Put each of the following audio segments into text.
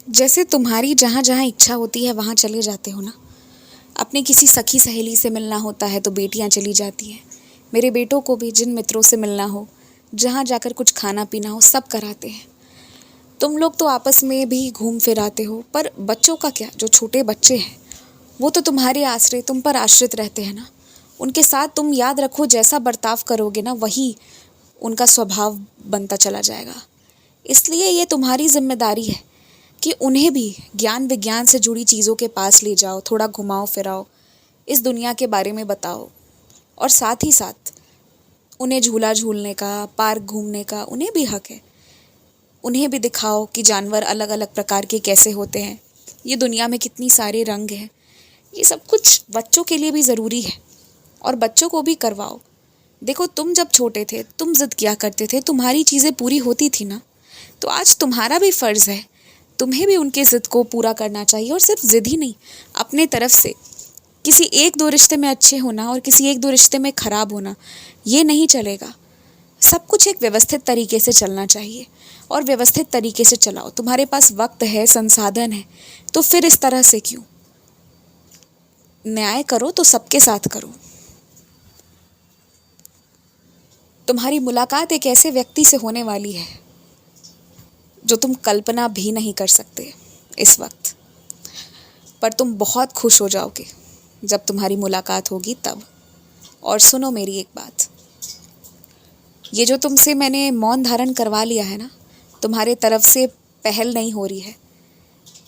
जैसे तुम्हारी जहाँ जहाँ इच्छा होती है वहाँ चले जाते हो ना। अपनी किसी सखी सहेली से मिलना होता है तो बेटियाँ चली जाती हैं। मेरे बेटों को भी जिन मित्रों से मिलना हो, जहाँ जाकर कुछ खाना पीना हो, सब कराते हैं। तुम लोग तो आपस में भी घूम फिर आते हो, पर बच्चों का क्या? जो छोटे बच्चे हैं वो तो तुम्हारे आश्रय, तुम पर आश्रित रहते हैं ना। उनके साथ तुम याद रखो, जैसा बर्ताव करोगे ना वही उनका स्वभाव बनता चला जाएगा। इसलिए ये तुम्हारी जिम्मेदारी है कि उन्हें भी ज्ञान विज्ञान से जुड़ी चीज़ों के पास ले जाओ, थोड़ा घुमाओ फिराओ, इस दुनिया के बारे में बताओ। और साथ ही साथ उन्हें झूला झूलने का, पार्क घूमने का उन्हें भी हक है। उन्हें भी दिखाओ कि जानवर अलग अलग प्रकार के कैसे होते हैं, ये दुनिया में कितनी सारे रंग हैं। ये सब कुछ बच्चों के लिए भी ज़रूरी है और बच्चों को भी करवाओ। देखो, तुम जब छोटे थे तुम ज़िद किया करते थे, तुम्हारी चीज़ें पूरी होती थी ना। तो आज तुम्हारा भी फ़र्ज़ है, तुम्हें भी उनके ज़िद को पूरा करना चाहिए। और सिर्फ ज़िद ही नहीं, अपने तरफ से किसी एक दो रिश्ते में अच्छे होना और किसी एक दो रिश्ते में ख़राब होना, ये नहीं चलेगा। सब कुछ एक व्यवस्थित तरीके से चलना चाहिए और व्यवस्थित तरीके से चलाओ। तुम्हारे पास वक्त है, संसाधन है, तो फिर इस तरह से क्यों? न्याय करो तो सबके साथ करो। तुम्हारी मुलाकात एक ऐसे व्यक्ति से होने वाली है जो तुम कल्पना भी नहीं कर सकते इस वक्त, पर तुम बहुत खुश हो जाओगे जब तुम्हारी मुलाकात होगी तब। और सुनो मेरी एक बात, ये जो तुमसे मैंने मौन धारण करवा लिया है ना, तुम्हारे तरफ से पहल नहीं हो रही है।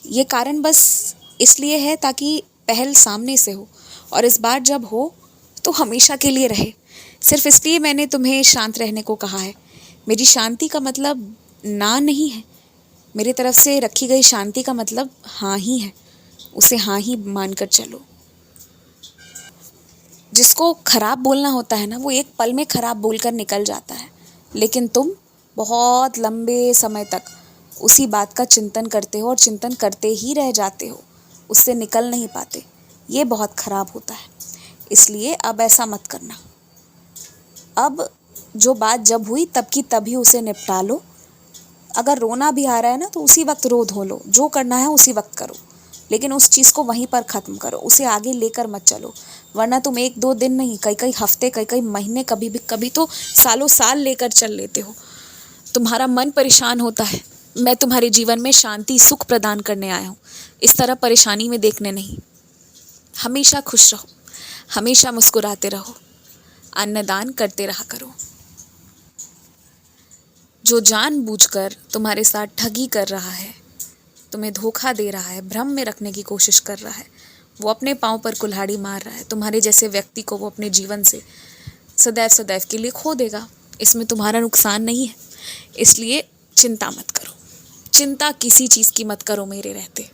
ये कारण बस इसलिए है ताकि पहल सामने से हो, और इस बार जब हो तो हमेशा के लिए रहे। सिर्फ इसलिए मैंने तुम्हें शांत रहने को कहा है। मेरी शांति का मतलब ना नहीं है, मेरी तरफ से रखी गई शांति का मतलब हाँ ही है। उसे हाँ ही मानकर चलो। जिसको खराब बोलना होता है ना, वो एक पल में खराब बोलकर निकल जाता है, लेकिन तुम बहुत लंबे समय तक उसी बात का चिंतन करते हो और चिंतन करते ही रह जाते हो, उससे निकल नहीं पाते। ये बहुत खराब होता है। इसलिए अब ऐसा मत करना। अब जो बात जब हुई तब की तभी उसे निपटा लो। अगर रोना भी आ रहा है ना तो उसी वक्त रो धो लो, जो करना है उसी वक्त करो, लेकिन उस चीज़ को वहीं पर ख़त्म करो, उसे आगे लेकर मत चलो। वरना तुम एक दो दिन नहीं, कई कई हफ्ते, कई कई महीने, कभी तो सालों साल लेकर चल लेते हो। तुम्हारा मन परेशान होता है। मैं तुम्हारे जीवन में शांति सुख प्रदान करने आया हूँ, इस तरह परेशानी में देखने नहीं। हमेशा खुश रहो, हमेशा मुस्कुराते रहो, अन्नदान करते रहा करो। जो जानबूझकर तुम्हारे साथ ठगी कर रहा है, तुम्हें धोखा दे रहा है, भ्रम में रखने की कोशिश कर रहा है, वो अपने पाँव पर कुल्हाड़ी मार रहा है। तुम्हारे जैसे व्यक्ति को वो अपने जीवन से सदैव सदैव के लिए खो देगा। इसमें तुम्हारा नुकसान नहीं है, इसलिए चिंता मत करो। चिंता किसी चीज़ की मत करो मेरे रहते।